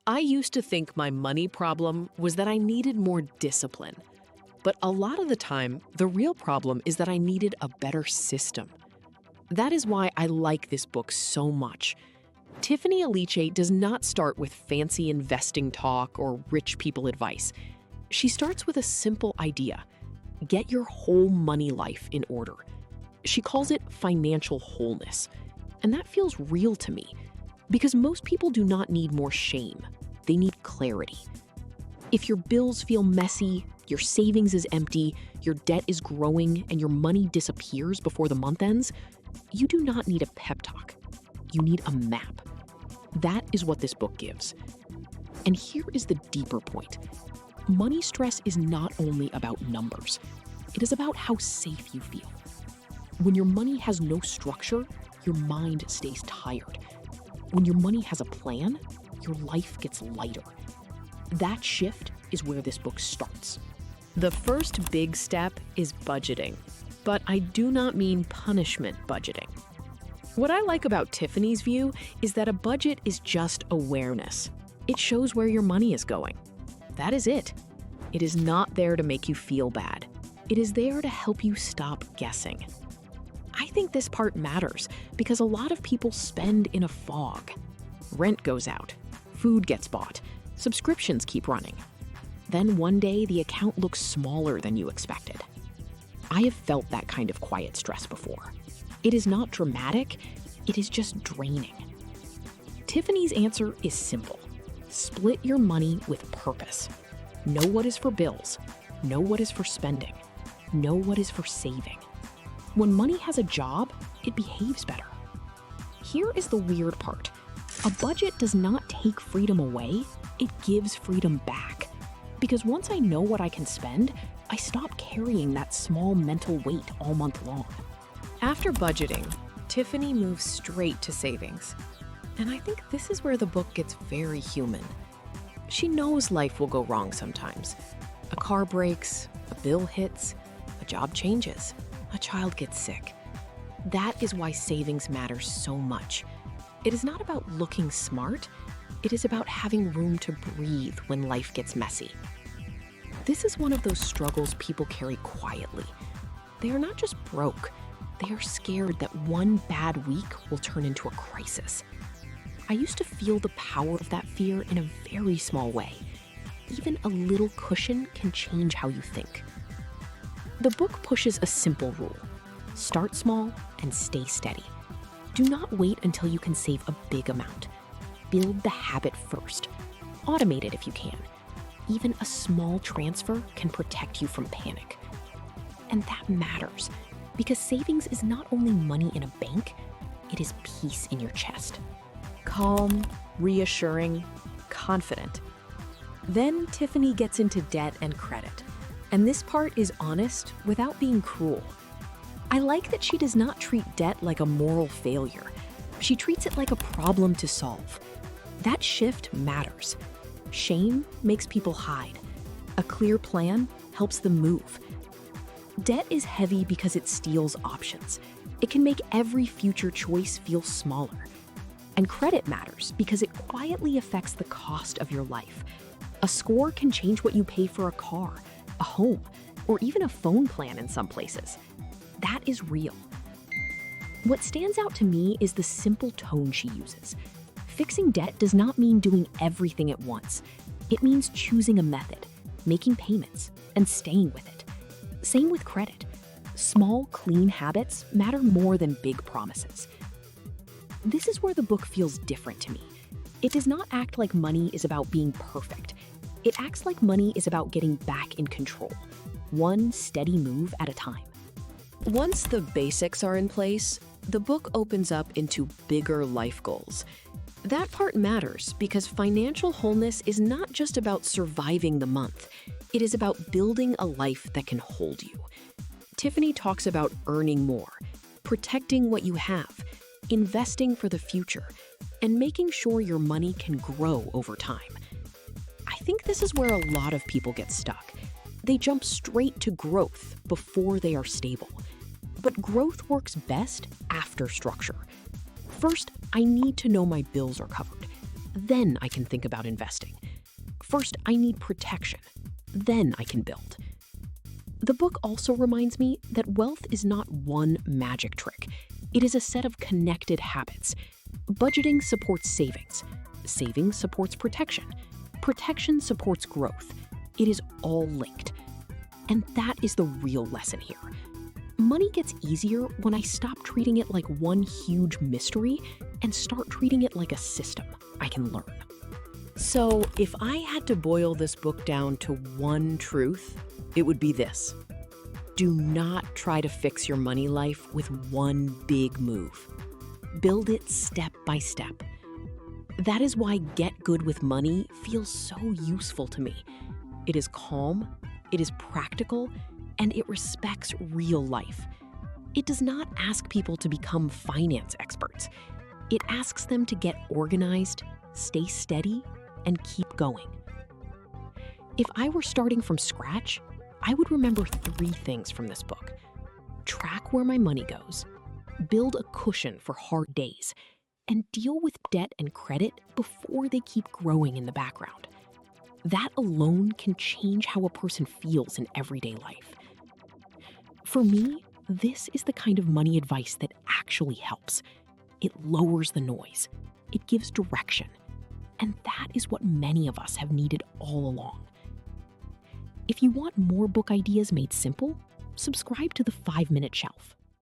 I used to think my money problem was that I needed more discipline. But a lot of the time, the real problem is that I needed a better system. That is why I like this book so much. Tiffany Aliche does not start with fancy investing talk or rich people advice. She starts with a simple idea: get your whole money life in order. She calls it financial wholeness. And that feels real to me, because most people do not need more shame. They need clarity. If your bills feel messy, your savings is empty, your debt is growing, and your money disappears before the month ends, you do not need a pep talk. You need a map. That is what this book gives. And here is the deeper point. Money stress is not only about numbers. It is about how safe you feel. When your money has no structure, your mind stays tired. When your money has a plan, your life gets lighter. That shift is where this book starts. The first big step is budgeting, but I do not mean punishment budgeting. What I like about Tiffany's view is that a budget is just awareness. It shows where your money is going. That is it. It is not there to make you feel bad. It is there to help you stop guessing. I think this part matters because a lot of people spend in a fog. Rent goes out, food gets bought, subscriptions keep running. Then one day the account looks smaller than you expected. I have felt that kind of quiet stress before. It is not dramatic, it is just draining. Tiffany's answer is simple. Split your money with purpose. Know what is for bills, know what is for spending, know what is for saving. When money has a job, it behaves better. Here is the weird part. A budget does not take freedom away, it gives freedom back. Because once I know what I can spend, I stop carrying that small mental weight all month long. After budgeting, Tiffany moves straight to savings. And I think this is where the book gets very human. She knows life will go wrong sometimes. A car breaks, a bill hits, a job changes. A child gets sick. That is why savings matters so much. It is not about looking smart. It is about having room to breathe when life gets messy. This is one of those struggles people carry quietly. They are not just broke. They are scared that one bad week will turn into a crisis. I used to feel the power of that fear in a very small way. Even a little cushion can change how you think. The book pushes a simple rule. Start small and stay steady. Do not wait until you can save a big amount. Build the habit first. Automate it if you can. Even a small transfer can protect you from panic. And that matters, because savings is not only money in a bank, it is peace in your chest. Calm, reassuring, confident. Then Tiffany gets into debt and credit. And this part is honest without being cruel. I like that she does not treat debt like a moral failure. She treats it like a problem to solve. That shift matters. Shame makes people hide. A clear plan helps them move. Debt is heavy because it steals options. It can make every future choice feel smaller. And credit matters because it quietly affects the cost of your life. A score can change what you pay for a car, a home, or even a phone plan in some places. That is real. What stands out to me is the simple tone she uses. Fixing debt does not mean doing everything at once. It means choosing a method, making payments, and staying with it. Same with credit. Small, clean habits matter more than big promises. This is where the book feels different to me. It does not act like money is about being perfect. It acts like money is about getting back in control, one steady move at a time. Once the basics are in place, the book opens up into bigger life goals. That part matters because financial wholeness is not just about surviving the month. It is about building a life that can hold you. Tiffany talks about earning more, protecting what you have, investing for the future, and making sure your money can grow over time. I think this is where a lot of people get stuck. They jump straight to growth before they are stable. But growth works best after structure. First, I need to know my bills are covered. Then I can think about investing. First, I need protection. Then I can build. The book also reminds me that wealth is not one magic trick. It is a set of connected habits. Budgeting supports savings. Savings supports protection. Protection supports growth. It is all linked. And that is the real lesson here. Money gets easier when I stop treating it like one huge mystery and start treating it like a system I can learn. So, if I had to boil this book down to one truth, it would be this. Do not try to fix your money life with one big move. Build it step by step. That is why Get Good with Money feels so useful to me. It is calm, it is practical, and it respects real life. It does not ask people to become finance experts. It asks them to get organized, stay steady, and keep going. If I were starting from scratch, I would remember 3 things from this book. Track where my money goes, build a cushion for hard days, and deal with debt and credit before they keep growing in the background. That alone can change how a person feels in everyday life. For me, this is the kind of money advice that actually helps. It lowers the noise. It gives direction. And that is what many of us have needed all along. If you want more book ideas made simple, subscribe to the 5-Minute Shelf.